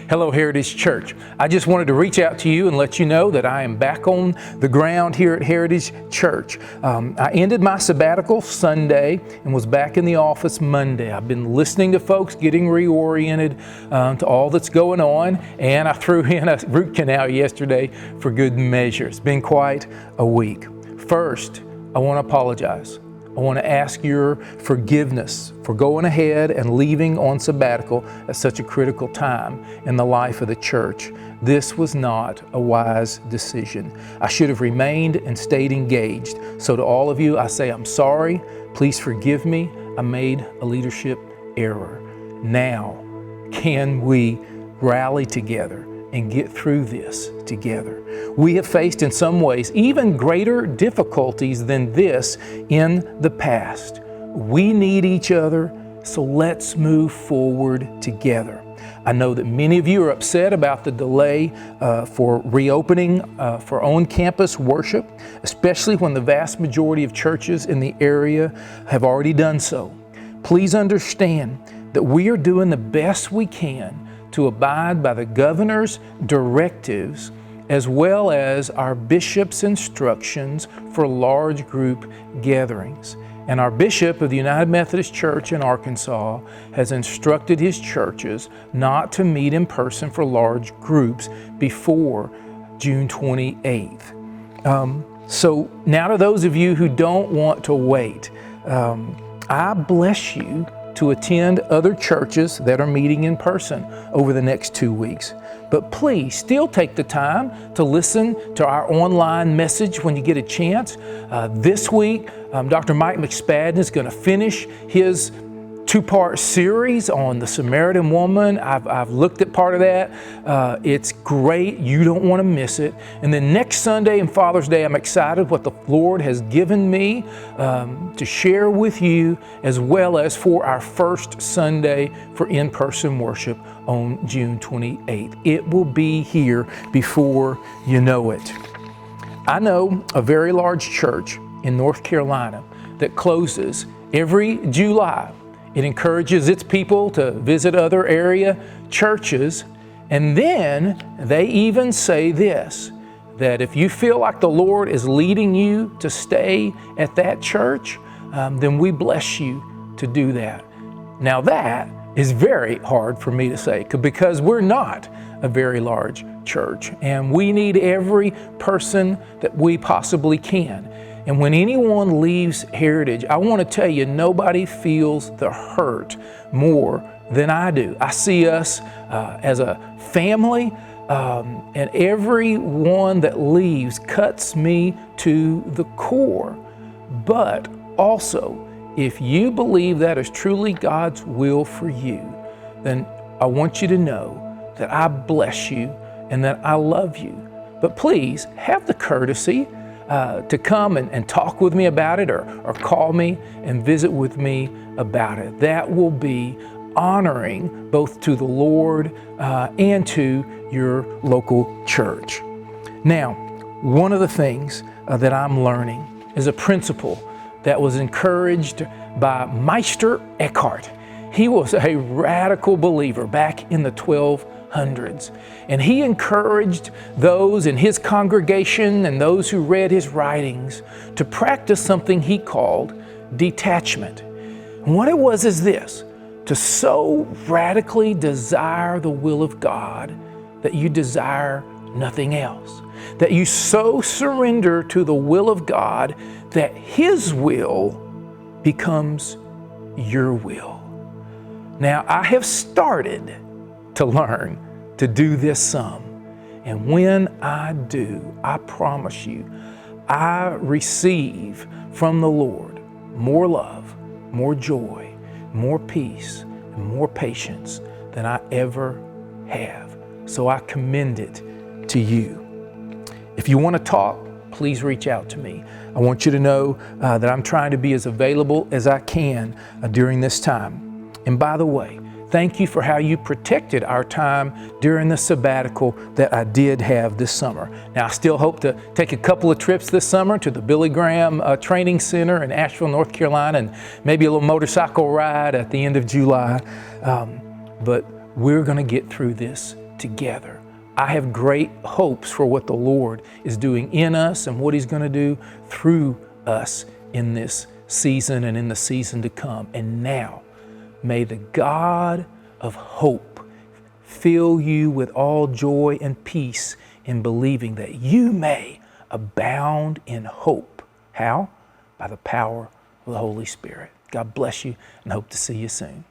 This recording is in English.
Hello, Heritage Church. I just wanted to reach out to you and let you know that I am back on the ground here at Heritage Church. I ended my sabbatical Sunday and was back in the office Monday. I've been listening to folks, getting reoriented to all that's going on, and I threw in a root canal yesterday for good measure. It's been quite a week. First, I want to apologize. I want to ask your forgiveness for going ahead and leaving on sabbatical at such a critical time in the life of the church. This was not a wise decision. I should have remained and stayed engaged. So to all of you, I say I'm sorry. Please forgive me. I made a leadership error. Now, can we rally together and get through this together? We have faced in some ways even greater difficulties than this in the past. We need each other, so let's move forward together. I know that many of you are upset about the delay for reopening for on-campus worship, especially when the vast majority of churches in the area have already done so. Please understand that we are doing the best we can to abide by the governor's directives as well as our bishop's instructions for large group gatherings. And our bishop of the United Methodist Church in Arkansas has instructed his churches not to meet in person for large groups before June 28th. So now to those of you who don't want to wait, I bless you to attend other churches that are meeting in person over the next 2 weeks. But please still take the time to listen to our online message when you get a chance. This week, Dr. Mike McSpadden is going to finish his two-part series on the Samaritan woman. I've looked at part of that. It's great. You don't want to miss it. And then next Sunday and Father's Day, I'm excited what the Lord has given me to share with you, as well as for our first Sunday for in-person worship on June 28th. It will be here before you know it. I know a very large church in North Carolina that closes every July. It encourages its people to visit other area churches. And then they even say this, that if you feel like the Lord is leading you to stay at that church, then we bless you to do that. Now that is very hard for me to say because we're not a very large church and we need every person that we possibly can. And when anyone leaves Heritage, I want to tell you, nobody feels the hurt more than I do. I see us as a family, and everyone that leaves cuts me to the core. But also, if you believe that is truly God's will for you, then I want you to know that I bless you and that I love you. But please have the courtesy to come and talk with me about it or call me and visit with me about it. That will be honoring both to the Lord and to your local church. Now, one of the things that I'm learning is a principle that was encouraged by Meister Eckhart. He was a radical believer back in the 1200s. And he encouraged those in his congregation and those who read his writings to practice something he called detachment. And what it was is this: to so radically desire the will of God that you desire nothing else. That you so surrender to the will of God that His will becomes your will. Now, I have started to learn to do this some. And when I do, I promise you, I receive from the Lord more love, more joy, more peace, and more patience than I ever have. So I commend it to you. If you want to talk, please reach out to me. I want you to know that I'm trying to be as available as I can during this time. And by the way, thank you for how you protected our time during the sabbatical that I did have this summer. Now, I still hope to take a couple of trips this summer to the Billy Graham Training Center in Asheville, North Carolina, and maybe a little motorcycle ride at the end of July. But we're going to get through this together. I have great hopes for what the Lord is doing in us and what He's going to do through us in this season and in the season to come. And now, may the God of hope fill you with all joy and peace in believing that you may abound in hope. How? By the power of the Holy Spirit. God bless you and hope to see you soon.